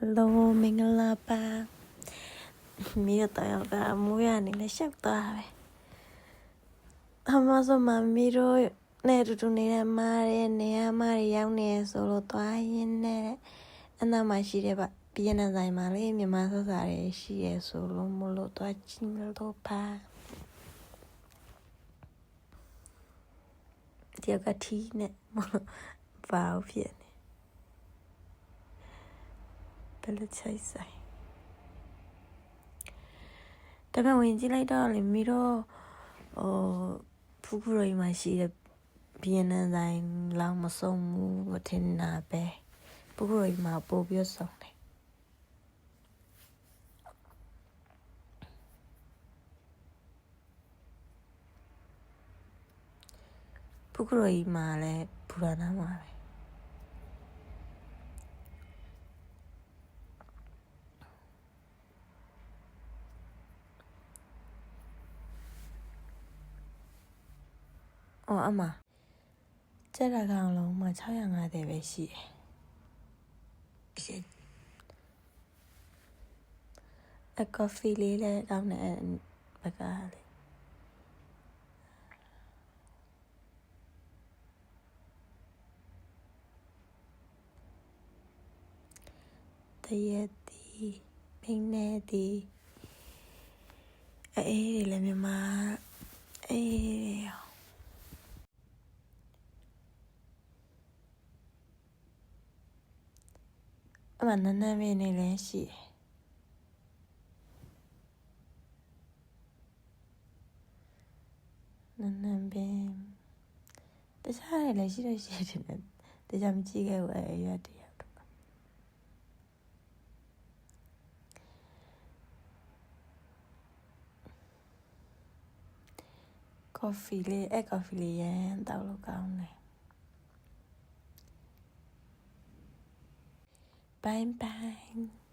Hello မင်္ဂလာပါမိရတော့ကမူရနေလဲရှောက်သွားပဲအမဆိုမမီတို့နဲ့တူတူနေတဲ့မားရဲ့နေရာမားရောက်နေဆိုလို့သွားရင်းနဲ့အနာမရှိတဲ့ဗျပြည်နေဆိုင်မှာလေမြန်မာဆက်စာတွေရှိရဆိုလို့မလို့သွားချင်းလို့ပါဒီကတိနဲ့မလို့ဘာဖြစ်နေဘယ်လိုချိုက်ဆိုင်တပည့်ဝင်ကြည့်လိုက်တော့လေမိတော့ဖူးဖူးရိမ်မရှိတဲ့ပြည်နေဆိုင်လောက်မဆုံးဘူးမထင်တာပဲဖူးဖူးရိမ်မှာပို့ပြီးဆုံးတယ်ဖူးဖူးရိမ်မှာလည်းဘူရနာမှာပဲအမကျက်တာကောင်လုံးမှာ650ပဲရှိတယ်အကော်ဖီလေးလည်းကောင်းတယ်ဘက်ကလေတရက်တီပိနေတီအေးလည်းမြန်မာအေးအမနန်းနန်းမင်းနေလည်းရှိတယ်နန်းနန်းပင်တခြားတွေလည်းရှိတယ်တခြားမကြည့်ခဲ့ဘူးရွက်တယောက်တော့ကော်ဖီလေးရန်တောက်လို့ကောင်းတယ်bye bye